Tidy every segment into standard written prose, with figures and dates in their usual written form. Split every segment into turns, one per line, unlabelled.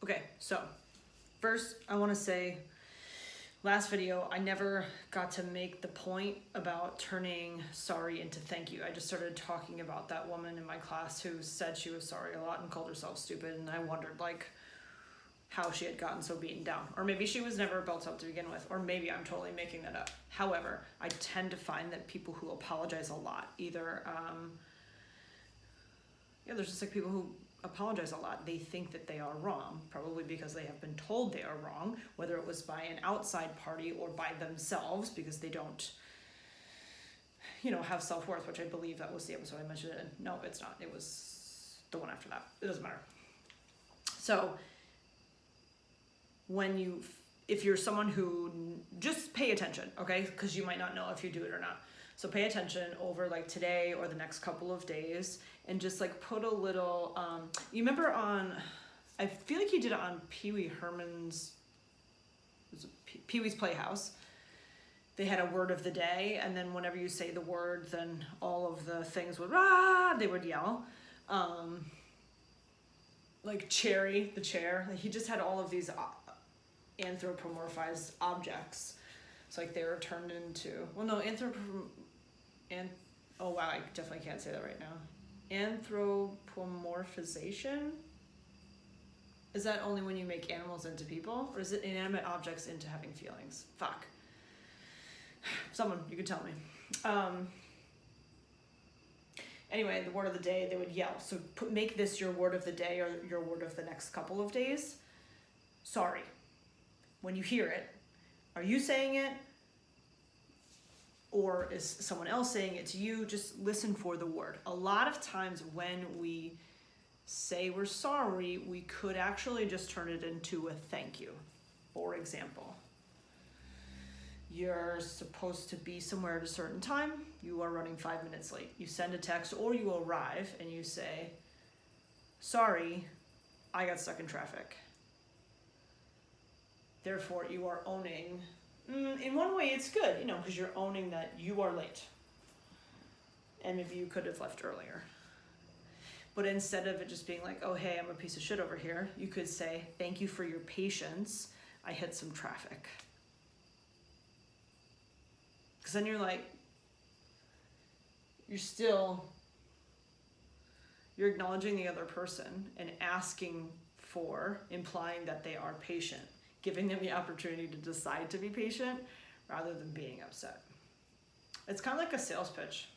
Okay, so first I want to say, last video, I never got to make the point about turning sorry into thank you. I just started talking about that woman in my class who said she was sorry a lot and called herself stupid, and I wondered like how she had gotten so beaten down. Or maybe she was never built up to begin with, or maybe I'm totally making that up. However, I tend to find that people who apologize a lot, either, there's just like people who apologize a lot. They think that they are wrong, probably because they have been told they are wrong, whether it was by an outside party or by themselves, because they don't, have self-worth, which I believe that was the episode I mentioned it in. No, it's not. It was the one after that. It doesn't matter. So if you're someone who, just pay attention, okay? Because you might not know if you do it or not. So pay attention over like today or the next couple of days, and just like put a little, you remember I feel like you did it on Pee-wee Herman's, Pee-wee's Playhouse. They had a word of the day, and then whenever you say the word, then all of the things would, they would yell. Like Cherry, the chair, like he just had all of these anthropomorphized objects. So like they were turned into, oh wow, I definitely can't say that right now. Anthropomorphization? Is that only when you make animals into people? Or is it inanimate objects into having feelings? Fuck. Someone, you can tell me. Anyway, the word of the day, they would yell. So make this your word of the day or your word of the next couple of days. Sorry. When you hear it, are you saying it? Or is someone else saying it to you? Just listen for the word. A lot of times when we say we're sorry, we could actually just turn it into a thank you. For example, you're supposed to be somewhere at a certain time. You are running 5 minutes late. You send a text or you arrive and you say, sorry, I got stuck in traffic. Therefore, you are owning, in one way it's good, because you're owning that you are late. And maybe you could have left earlier. But instead of it just being like, oh, hey, I'm a piece of shit over here, you could say, thank you for your patience. I hit some traffic. Because then you're like, you're acknowledging the other person and implying that they are patient, giving them the opportunity to decide to be patient rather than being upset. It's kind of like a sales pitch.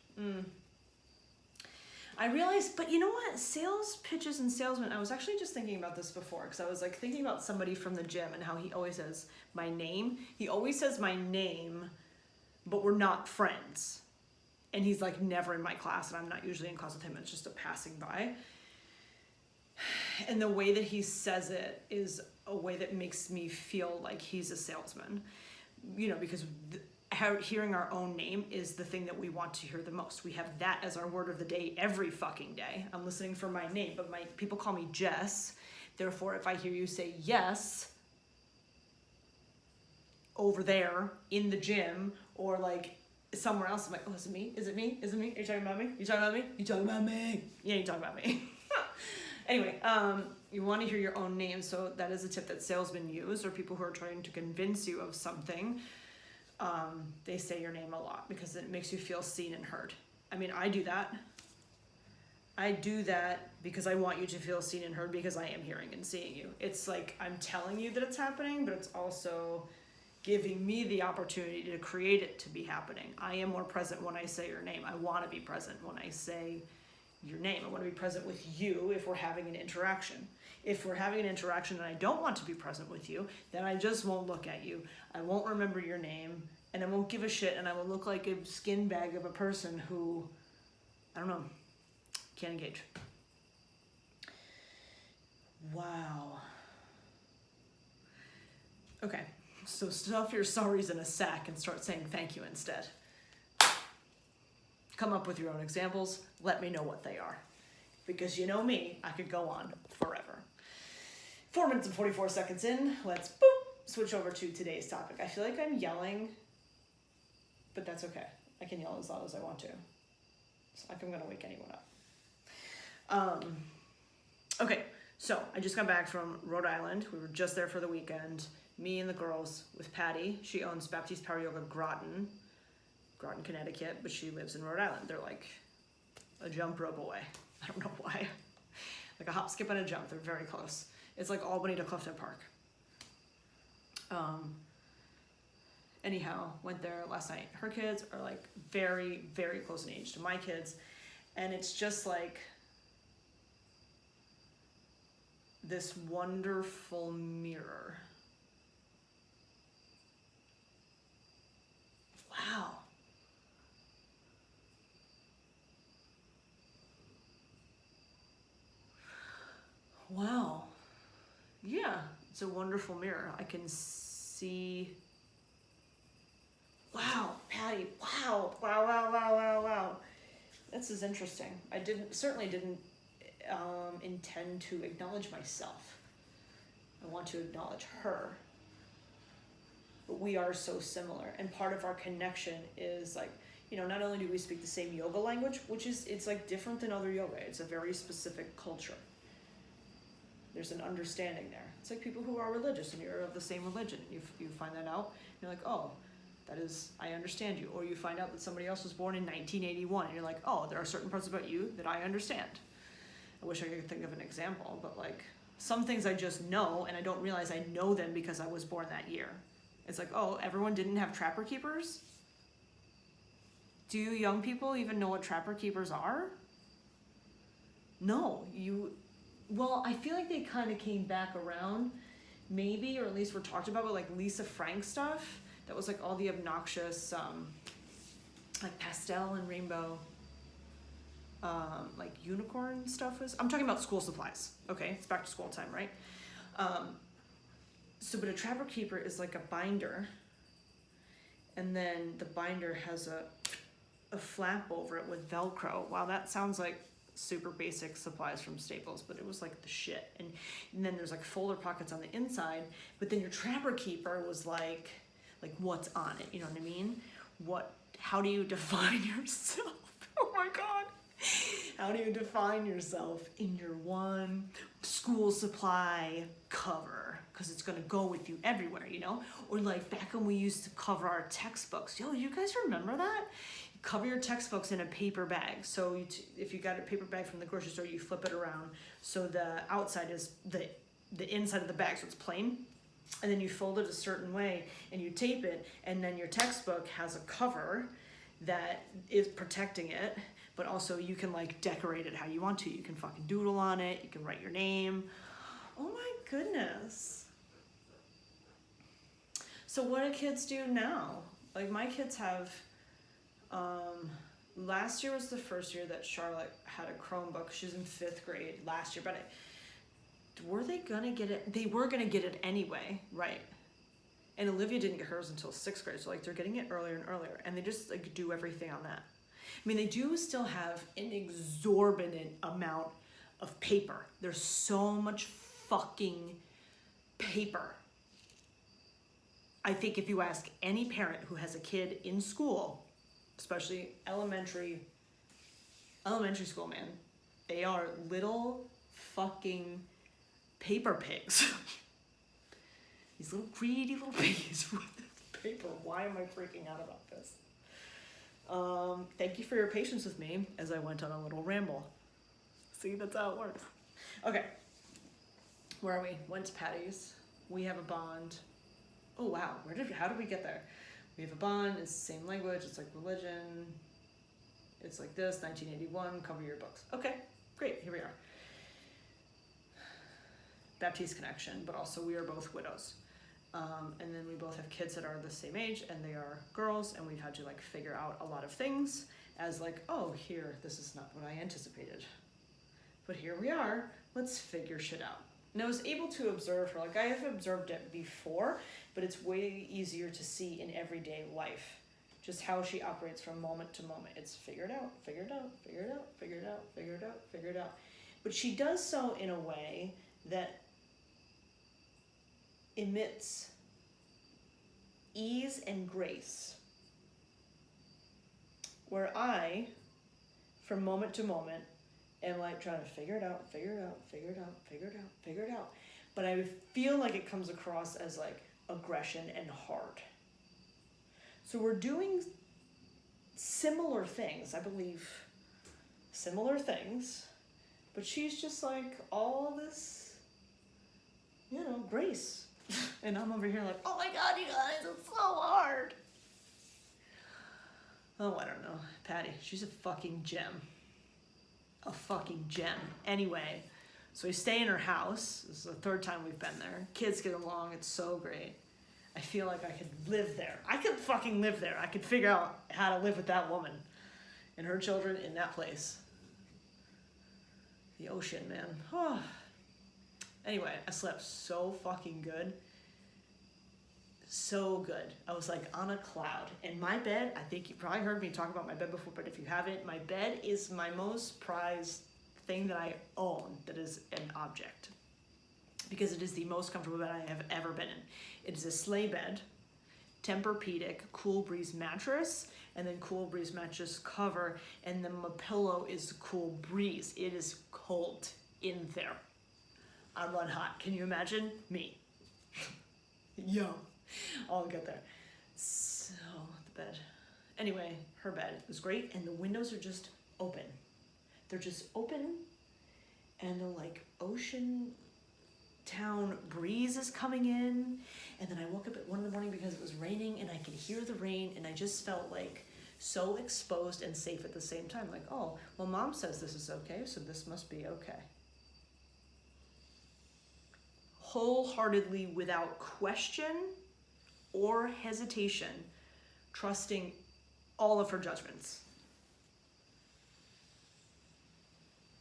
I realized, but you know what? Sales pitches and salesmen, I was actually just thinking about this before, because I was like thinking about somebody from the gym and how he always says my name. He always says my name, but we're not friends. And he's like never in my class, and I'm not usually in class with him. It's just a passing by. And the way that he says it is a way that makes me feel like he's a salesman, because hearing our own name is the thing that we want to hear the most. We have that as our word of the day every fucking day. I'm listening for my name, but people call me Jess. Therefore, if I hear you say yes over there in the gym or like somewhere else, I'm like, oh, is it me? Is it me? Is it me? Are you talking about me? You talking about me? You talking about me? Yeah, you talking about me. Anyway, you want to hear your own name, so that is a tip that salesmen use, or people who are trying to convince you of something. They say your name a lot because it makes you feel seen and heard. I mean, I do that. I do that because I want you to feel seen and heard, because I am hearing and seeing you. It's like I'm telling you that it's happening, but it's also giving me the opportunity to create it to be happening. I am more present when I say your name. I want to be present when I say your name. I want to be present with you if we're having an interaction. If we're having an interaction and I don't want to be present with you, then I just won't look at you. I won't remember your name, and I won't give a shit, and I will look like a skin bag of a person who, I don't know, can't engage. Wow. Okay, so stuff your sorries in a sack and start saying thank you instead. Come up with your own examples. Let me know what they are. Because you know me, I could go on forever. 4 minutes and 44 seconds in. Let's switch over to today's topic. I feel like I'm yelling, but that's okay. I can yell as loud as I want to. It's like I'm going to wake anyone up. Okay, So I just got back from Rhode Island. We were just there for the weekend. Me and the girls with Patty. She owns Baptiste Power Yoga Groton, Connecticut, but she lives in Rhode Island. They're like a jump rope away. I don't know why. Like a hop, skip, and a jump. They're very close. It's like Albany to Clifton Park. Anyhow, went there last night. Her kids are like very, very close in age to my kids. And it's just like this wonderful mirror. Wow. Wow. Yeah, it's a wonderful mirror. I can see. Wow, Patty. Wow. Wow, wow, wow, wow, wow. This is interesting. I certainly didn't intend to acknowledge myself. I want to acknowledge her. But we are so similar. And part of our connection is like, not only do we speak the same yoga language, it's like different than other yoga. It's a very specific culture. There's an understanding there. It's like people who are religious and you're of the same religion. You find that out. You're like, oh, I understand you. Or you find out that somebody else was born in 1981 and you're like, oh, there are certain parts about you that I understand. I wish I could think of an example, but like some things I just know and I don't realize I know them because I was born that year. It's like, oh, everyone didn't have trapper keepers? Do you young people even know what trapper keepers are? No, well, I feel like they kind of came back around, maybe, or at least were talked about with like Lisa Frank stuff. That was like all the obnoxious, like pastel and rainbow, like unicorn stuff I'm talking about school supplies. Okay, it's back to school time, right? But a trapper keeper is like a binder, and then the binder has a flap over it with Velcro. Wow, that sounds like super basic supplies from Staples, but it was like the shit. And then there's like folder pockets on the inside, but then your trapper keeper was like what's on it, you know what I mean? How do you define yourself? Oh my God. How do you define yourself in your one school supply cover? Because it's gonna go with you everywhere, Or like back when we used to cover our textbooks. Yo, you guys remember that? You cover your textbooks in a paper bag. So if you got a paper bag from the grocery store, you flip it around so the outside is the inside of the bag, so it's plain. And then you fold it a certain way and you tape it, and then your textbook has a cover that is protecting it, but also you can like decorate it how you want to. You can fucking doodle on it, you can write your name. Oh my goodness. So what do kids do now? Like my kids have, last year was the first year that Charlotte had a Chromebook. She's in 5th grade last year, but were they gonna get it? They were gonna get it anyway, right? And Olivia didn't get hers until 6th grade, so like they're getting it earlier and earlier, and they just like do everything on that. I mean, they do still have an exorbitant amount of paper. There's so much fucking paper. I think if you ask any parent who has a kid in school, especially elementary school, man, they are little fucking paper pigs. These little greedy little piggies with this paper. Why am I freaking out about this? Thank you for your patience with me as I went on a little ramble. See, that's how it works. Okay, where are we? Went to Patty's. We have a bond. Oh wow, how did we get there? We have a bond, it's the same language, it's like religion. It's like this, 1981, cover your books. Okay, great, here we are. Baptiste connection, but also we are both widows. And then we both have kids that are the same age, and they are girls, and we've had to like figure out a lot of things as like, oh, this is not what I anticipated. But here we are, let's figure shit out. And I was able to observe her, like I have observed it before, but it's way easier to see in everyday life, just how she operates from moment to moment. It's figure it out, figure it out, figure it out, figure it out, figure it out, figure it out. But she does so in a way that emits ease and grace, where I, from moment to moment, and like trying to figure it out. But I feel like it comes across as like aggression and hard. So we're doing similar things, I believe. Similar things. But she's just like all this, grace. And I'm over here like, oh my God, you guys, it's so hard. Oh, I don't know. Patty, she's a fucking gem. A fucking gem. Anyway, so we stay in her house. This is the third time we've been there. Kids get along. It's so great. I feel like I could live there. I could fucking live there. I could figure out how to live with that woman and her children in that place. The ocean, man. Oh. Anyway, I slept so fucking good. So good. I was like on a cloud. And my bed, I think you probably heard me talk about my bed before, but if you haven't, my bed is my most prized thing that I own that is an object. Because it is the most comfortable bed I have ever been in. It is a sleigh bed, Tempur-Pedic, Cool Breeze mattress, and then Cool Breeze mattress cover, and then my pillow is Cool Breeze. It is cold in there. I run hot. Can you imagine? Me. Yo. I'll get there. So, the bed. Anyway, her bed was great, and the windows are just open. They're just open, and the like ocean town breeze is coming in. And then I woke up at 1 a.m. because it was raining, and I could hear the rain, and I just felt like so exposed and safe at the same time. Like, oh, well, Mom says this is okay, so this must be okay. Wholeheartedly, without question or hesitation, trusting all of her judgments.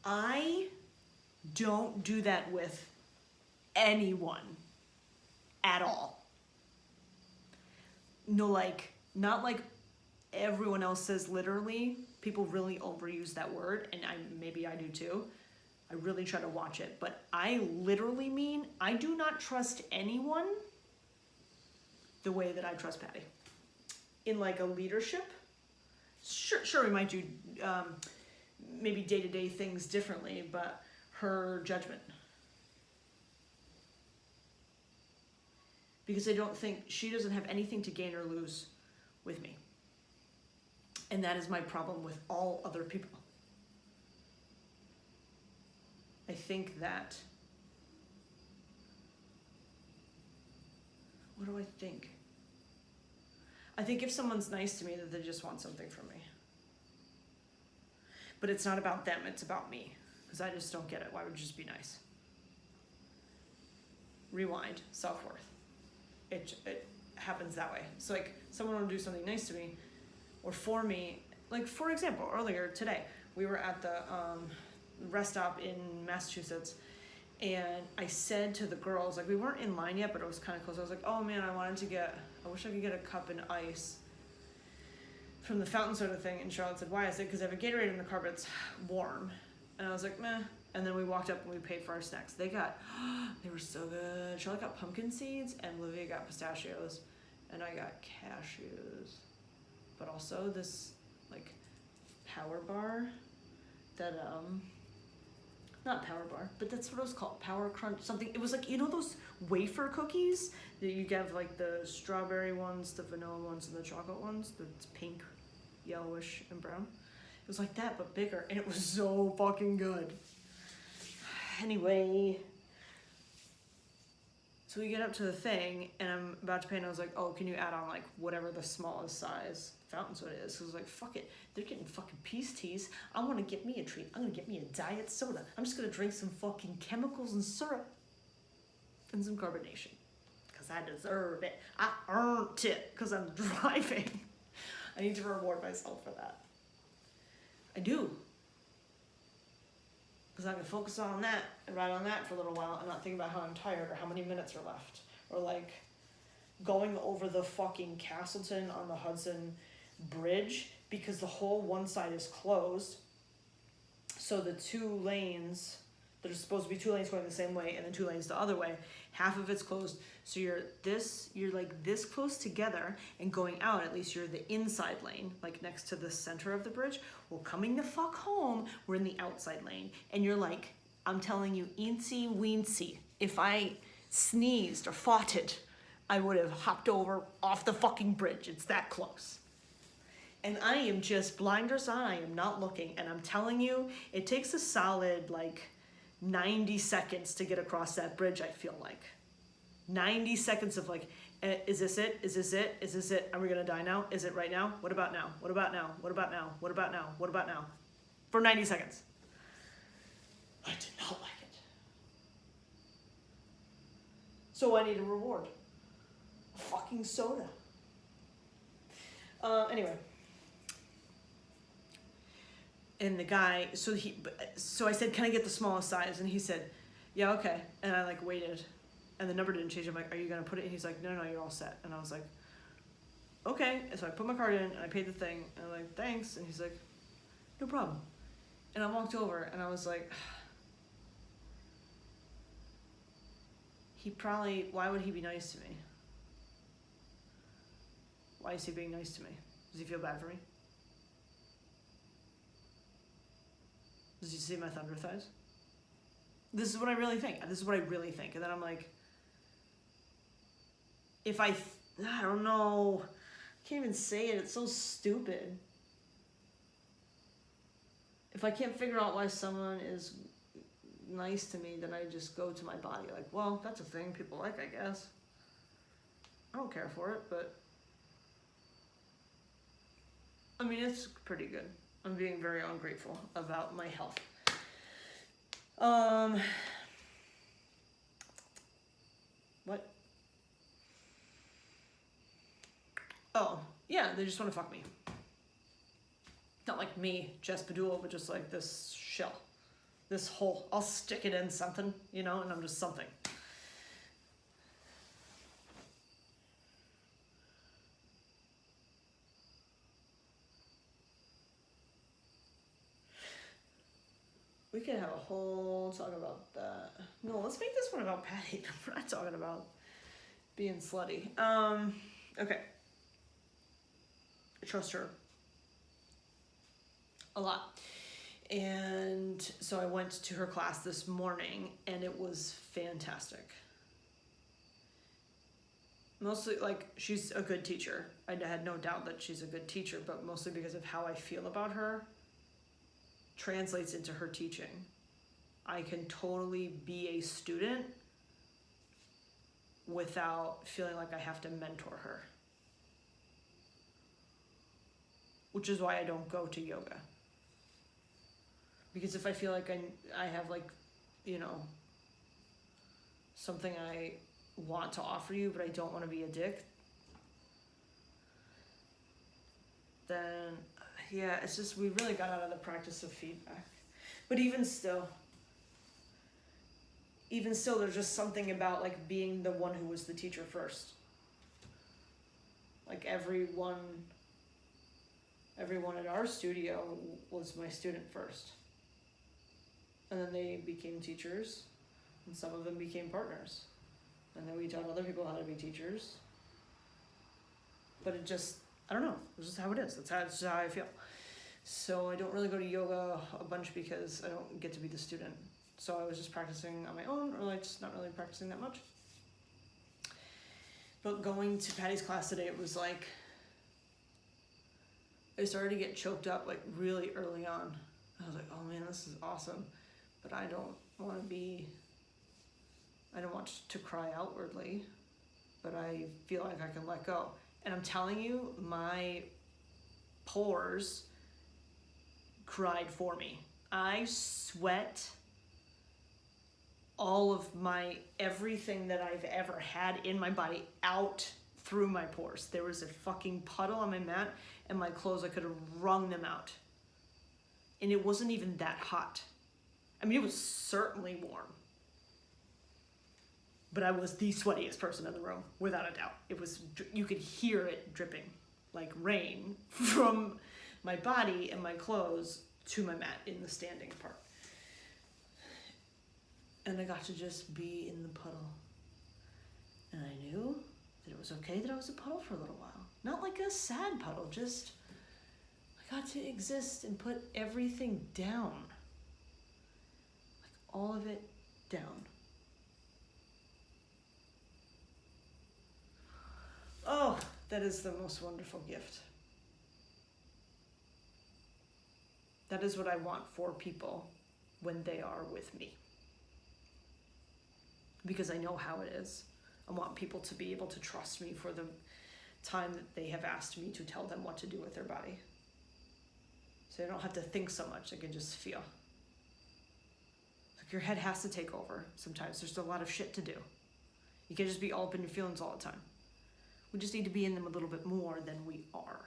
I don't do that with anyone at all. No, like, not like everyone else says literally. People really overuse that word, and maybe I do too. I really try to watch it, but I literally mean I do not trust anyone the way that I trust Patty. In like a leadership, sure we might do maybe day-to-day things differently, but her judgment. Because I don't think she doesn't have anything to gain or lose with me. And that is my problem with all other people. I think that, what do I think? I think if someone's nice to me, that they just want something from me. But it's not about them, it's about me. Because I just don't get it. Why would you just be nice? Rewind, self-worth. It happens that way. So like, someone will do something nice to me, or for me, like for example, earlier today, we were at the rest stop in Massachusetts, and I said to the girls, like we weren't in line yet, but it was kind of close. I was like, oh man, I wish I could get a cup and ice from the fountain soda thing. And Charlotte said, why? I said, because I have a Gatorade in the car, but it's warm. And I was like, meh. And then we walked up and we paid for our snacks. They were so good. Charlotte got pumpkin seeds and Olivia got pistachios, and I got cashews. But also this like power bar that not power bar, but that's what it was called, Power Crunch something. It was like, you know those wafer cookies that you get, like the strawberry ones, the vanilla ones, and the chocolate ones that's pink, yellowish, and brown. It was like that but bigger, and it was so fucking good. Anyway, so we get up to the thing, and I'm about to pay, and I was like, oh, can you add on like whatever the smallest size fountain soda is? So I was like, fuck it, they're getting fucking peace teas. I want to get me a treat. I'm gonna get me a diet soda. I'm just gonna drink some fucking chemicals and syrup and some carbonation because I deserve it. I earned it because I'm driving. I need to reward myself for that. I do. Because I can focus on that and ride on that for a little while and not think about how I'm tired or how many minutes are left. Or like going over the fucking Castleton on the Hudson Bridge because the whole one side is closed. So the two lanes, There's supposed to be 2 lanes going the same way and then 2 lanes the other way. Half of it's closed, so you're like this close together, and going out, at least you're the inside lane, like next to the center of the bridge. Well, coming the fuck home, we're in the outside lane, and you're like, I'm telling you, eensy weensy. If I sneezed or farted, I would have hopped over off the fucking bridge. It's that close. And I am just blinders on, I am not looking, and I'm telling you, it takes a solid, like, 90 seconds to get across that bridge, I feel like. 90 seconds of like, is this it? Is this it? Is this it? Are we gonna die now? Is it right now? What about now? What about now? What about now? What about now? What about now? For 90 seconds. I did not like it. So I need a reward. A fucking soda. Anyway. And the guy, so I said, can I get the smallest size? And he said, yeah, okay. And I like waited, and the number didn't change. I'm like, are you gonna put it? And he's like, no, you're all set. And I was like, okay. And so I put my card in, and I paid the thing, and I'm like, thanks. And he's like, no problem. And I walked over, and I was like, why would he be nice to me? Why is he being nice to me? Does he feel bad for me? Does he see my thunder thighs? This is what I really think. This is what I really think. And then I'm like, I don't know. I can't even say it. It's so stupid. If I can't figure out why someone is nice to me, then I just go to my body. Like, well, that's a thing people like, I guess. I don't care for it, but I mean, it's pretty good. I'm being very ungrateful about my health. What? Oh, yeah, they just want to fuck me. Not like me, Jess Padula, but just like this shell. This hole. I'll stick it in something, you know, and I'm just something. We could have a whole talk about that. No, let's make this one about Patty. We're not talking about being slutty. Okay. I trust her a lot. And so I went to her class this morning, and it was fantastic. Mostly, like, she's a good teacher. I had no doubt that she's a good teacher, but mostly because of how I feel about her translates into her teaching. I can totally be a student without feeling like I have to mentor her. Which is why I don't go to yoga. Because if I feel like I have, like, you know, something I want to offer you, but I don't want to be a dick, then yeah, it's just, we really got out of the practice of feedback. But even still, there's just something about, like, being the one who was the teacher first. Like, everyone at our studio was my student first. And then they became teachers, and some of them became partners. And then we taught other people how to be teachers. But it just, I don't know, it's just how it is. That's how I feel. So I don't really go to yoga a bunch because I don't get to be the student. So I was just practicing on my own, or like just not really practicing that much. But going to Patty's class today, it was like, I started to get choked up like really early on. I was like, oh man, this is awesome. But I don't want to cry outwardly, but I feel like I can let go. And I'm telling you, my pores cried for me. I sweat all of everything that I've ever had in my body out through my pores. There was a fucking puddle on my mat, and my clothes, I could have wrung them out. And it wasn't even that hot. I mean, it was certainly warm. But I was the sweatiest person in the room, without a doubt. It was, you could hear it dripping like rain from my body and my clothes to my mat in the standing part. And I got to just be in the puddle. And I knew that it was okay that I was a puddle for a little while. Not like a sad puddle, just I got to exist and put everything down. Like all of it down. Oh, that is the most wonderful gift. That is what I want for people when they are with me. Because I know how it is. I want people to be able to trust me for the time that they have asked me to tell them what to do with their body. So they don't have to think so much, they can just feel. Like your head has to take over sometimes. There's a lot of shit to do. You can't just be all up in your feelings all the time. We just need to be in them a little bit more than we are.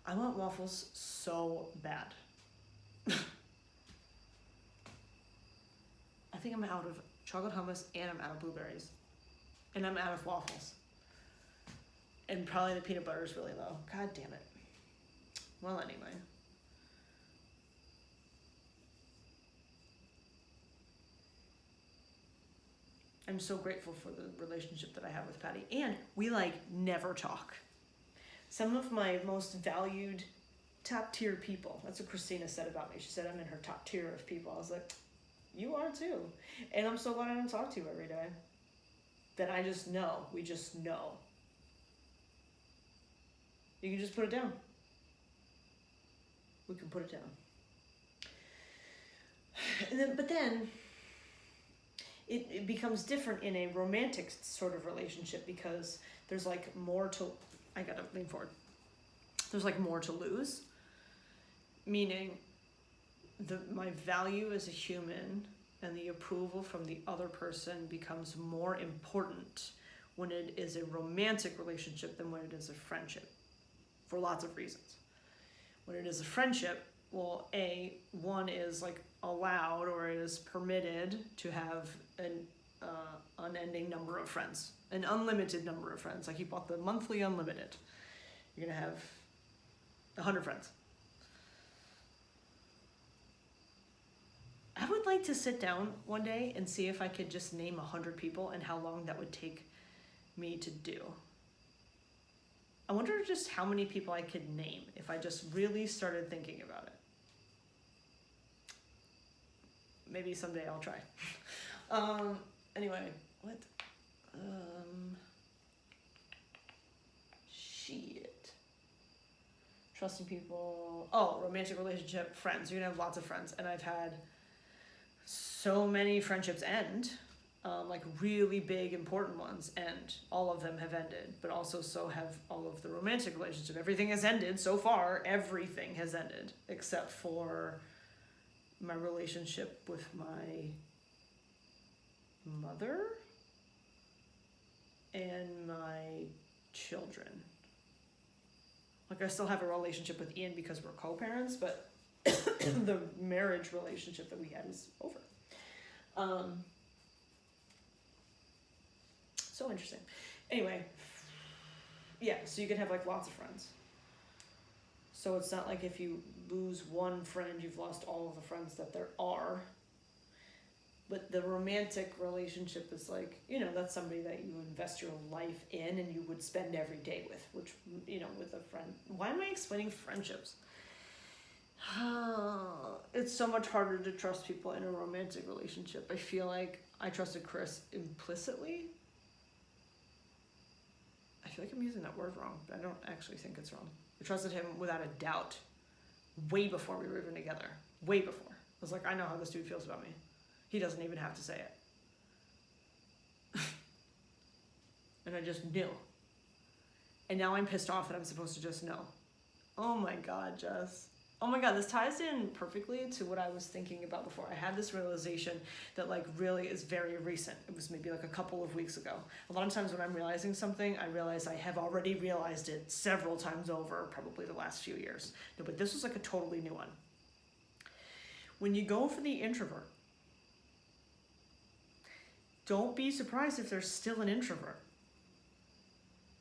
I want waffles so bad. I think I'm out of chocolate hummus and I'm out of blueberries. And I'm out of waffles. And probably the peanut butter is really low. God damn it. Well, anyway. I'm so grateful for the relationship that I have with Patty. And we never talk. Some of my most valued top tier people. That's what Christina said about me. She said I'm in her top tier of people. I was like, you are too. And I'm so glad I don't talk to you every day. That I just know. We just know. You can just put it down. We can put it down. But then it becomes different in a romantic sort of relationship because there's more to, I gotta lean forward. There's more to lose. Meaning my value as a human and the approval from the other person becomes more important when it is a romantic relationship than when it is a friendship. For lots of reasons. When it is a friendship, well, one is allowed or it is permitted to have an unending number of friends, an unlimited number of friends. Like you bought the monthly unlimited. You're gonna have 100 friends. I would like to sit down one day and see if I could just name 100 people and how long that would take me to do. I wonder just how many people I could name if I just really started thinking about it. Maybe someday I'll try. Anyway, what? Shit. Trusting people. Oh, romantic relationship, friends. You're gonna have lots of friends. And I've had so many friendships end. Really big, important ones, and all of them have ended, but also so have all of the romantic relationship. Everything has ended so far. Everything has ended except for my relationship with my mother and my children. I still have a relationship with Ian because we're co-parents, but the marriage relationship that we had is over. So interesting. Anyway, yeah, so you can have lots of friends. So it's not like if you lose one friend, you've lost all of the friends that there are. But the romantic relationship is that's somebody that you invest your life in and you would spend every day with, which, with a friend. Why am I explaining friendships? It's so much harder to trust people in a romantic relationship. I feel like I trusted Chris implicitly. I feel like I'm using that word wrong, but I don't actually think it's wrong. I trusted him without a doubt way before we were even together. Way before. I was I know how this dude feels about me. He doesn't even have to say it. And I just knew. And now I'm pissed off that I'm supposed to just know. Oh my God, Jess. Oh my God, this ties in perfectly to what I was thinking about before. I had this realization that really is very recent. It was maybe a couple of weeks ago. A lot of times when I'm realizing something, I realize I have already realized it several times over, probably the last few years. No, but this was a totally new one. When you go for the introvert, don't be surprised if there's still an introvert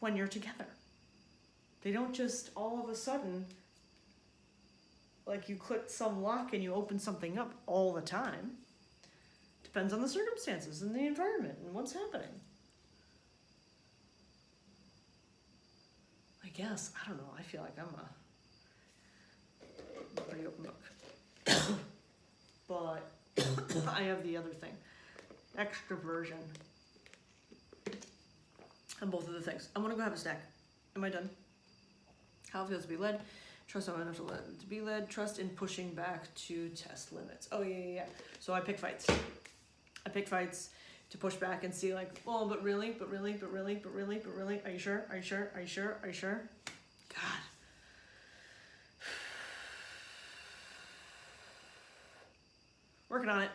when you're together. They don't just all of a sudden you click some lock and you open something up all the time. Depends on the circumstances and the environment and what's happening. I guess, I don't know, I feel like I'm a pretty open book. But I have the other thing, extroversion. And both of the things. I want to go have a snack. Am I done? How it feels to be led. Trust on enough to be led. Trust in pushing back to test limits. Oh yeah. So I pick fights. To push back and see like, oh, but really. Are you sure? God. Working on it.